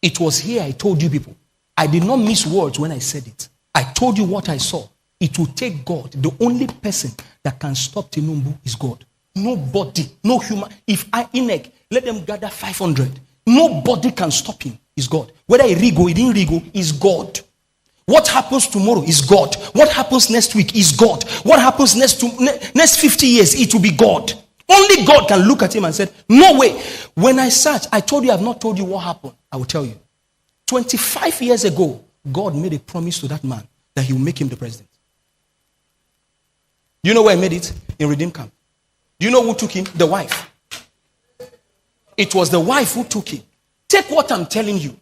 It was here I told you people. I did not miss words when I said it. I told you what I saw. It will take God. The only person that can stop Tinubu is God. Nobody, no human. If I INEC, let them gather 500. Nobody can stop him. Is God. Whether he rigo, he didn't rigo, is God. What happens tomorrow is God. What happens next week is God. What happens next 50 years, it will be God. Only God can look at him and say, no way. When I search, I told you I have not told you what happened. I will tell you. 25 years ago, God made a promise to that man that he will make him the president. Do you know where he made it? In Redeem Camp. Do you know who took him? The wife. It was the wife who took him. Take what I'm telling you.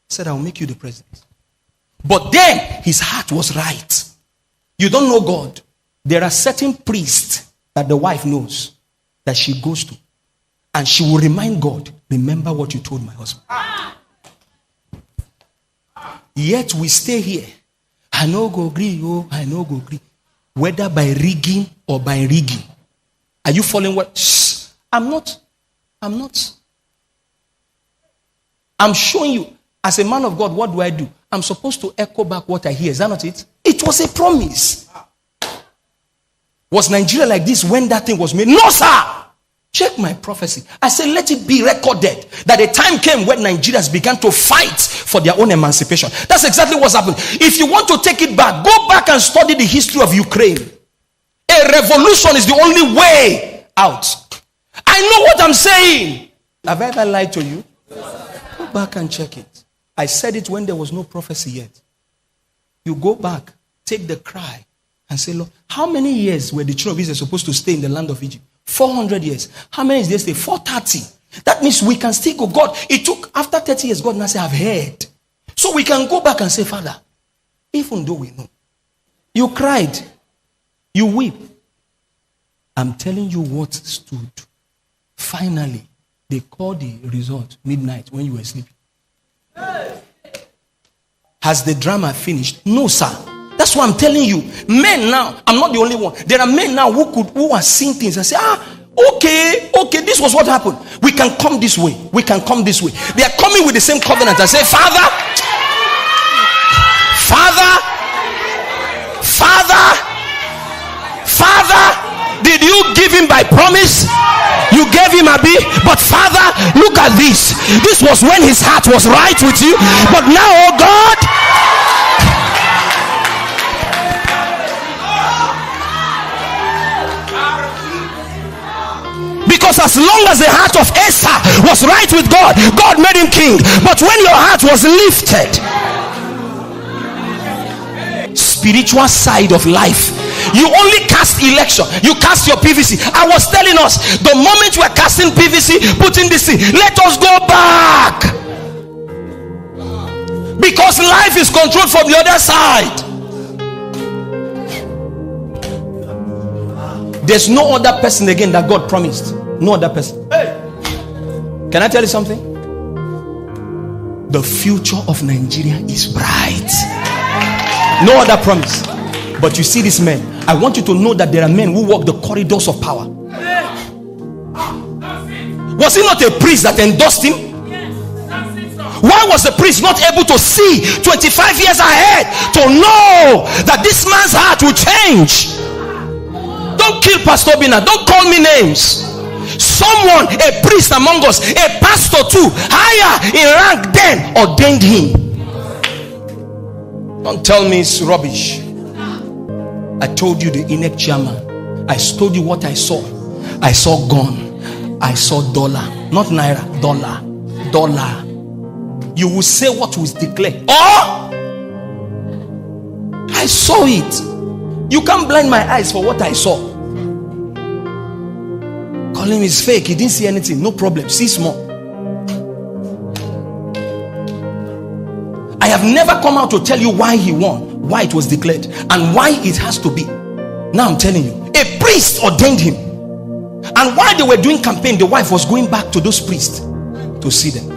Said, I will make you the president. But then, his heart was right. You don't know God. There are certain priests that the wife knows that she goes to. And she will remind God, remember what you told my husband. Yet we stay here. I no go agree, oh, I no go agree. Whether by rigging or by rigging. Are you following what? Shh. I'm not. I'm showing you, as a man of God, what do I do? I'm supposed to echo back what I hear. Is that not it? It was a promise. Was Nigeria like this when that thing was made? No, sir. Check my prophecy. I said, let it be recorded that a time came when Nigerians began to fight for their own emancipation. That's exactly what's happened. If you want to take it back, go back and study the history of Ukraine. A revolution is the only way out. I know what I'm saying. Have I ever lied to you? Go back and check it. I said it when there was no prophecy yet. You go back, take the cry, and say, Lord, how many years were the children of Israel supposed to stay in the land of Egypt? 400 years. How many years did they stay? 430. That means we can still go. God, it took after 30 years, God now say, I've heard. So we can go back and say, Father, even though we know, you cried, you weep. I'm telling you what stood. Finally, they called the result midnight when you were sleeping. Has the drama finished? No, sir. That's what I'm telling you. Men now, I'm not the only one. There are men now who are seeing things and say, okay, this was what happened. We can come this way. We can come this way. They are coming with the same covenant and say, Father, did you give him by promise? You gave him a bit, but Father, look at this. This was when his heart was right with you, but now, oh God, because as long as the heart of Asa was right with God, God made him king. But when your heart was lifted, spiritual side of life, you only cast election, you cast your PVC. I was telling us, the moment we're casting PVC, putting this in, let us go back, because life is controlled from the other side. There's no other person again that God promised. No other person. Hey, can I tell you something? The future of Nigeria is bright. No other promise. But you see these men, I want you to know that there are men who walk the corridors of power. Was he not a priest that endorsed him? Why was the priest not able to see 25 years ahead to know that this man's heart will change? Don't kill Pastor Bina. Don't call me names. Someone, a priest among us, a pastor too, higher in rank than ordained him. Don't tell me it's rubbish. I told you the INEC chairman. I told you what I saw. I saw gun. I saw dollar. Not naira. Dollar. You will say what was declared. Oh! I saw it. You can't blind my eyes for what I saw. Call him is fake. He didn't see anything. No problem. See small. I have never come out to tell you why he won, why it was declared, and why it has to be. Now I'm telling you, a priest ordained him. And while they were doing campaign, the wife was going back to those priests to see them.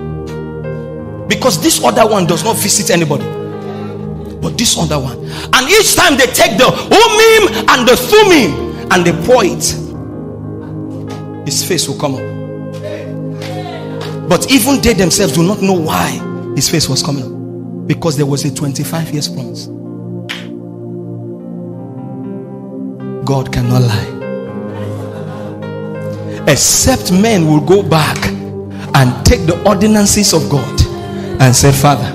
Because this other one does not visit anybody. But this other one. And each time they take the Umim and the Thumim and they pour it, his face will come up. But even they themselves do not know why his face was coming up. Because there was a 25 years promise. God cannot lie. Except men will go back and take the ordinances of God and say, Father,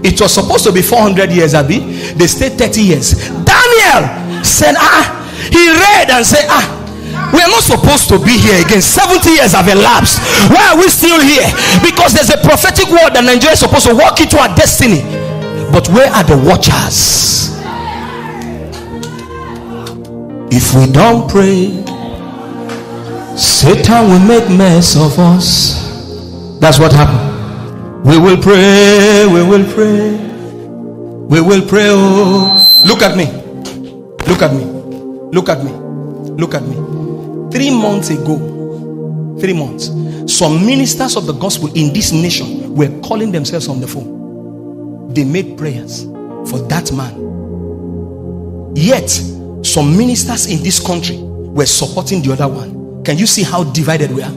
it was supposed to be 400 years, Abi. They stayed 30 years. Daniel said, he read and said, we are not supposed to be here again. 70 years have elapsed. Why are we still here? Because there's a prophetic word that Nigeria is supposed to walk into our destiny. But where are the watchers? If we don't pray, Satan will make mess of us. That's what happened. We will pray, we will pray, we will pray. Oh, look at me, look at me, look at me, look at me. 3 months ago, 3 months, some ministers of the gospel in this nation were calling themselves on the phone. They made prayers for that man. Yet, some ministers in this country were supporting the other one. Can you see how divided we are?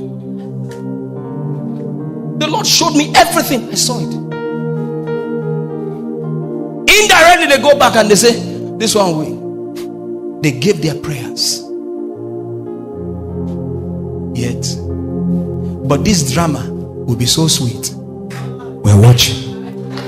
The Lord showed me everything. I saw it. Indirectly, they go back and they say, this one way. They gave their prayers. Yet, but this drama will be so sweet. We're watching.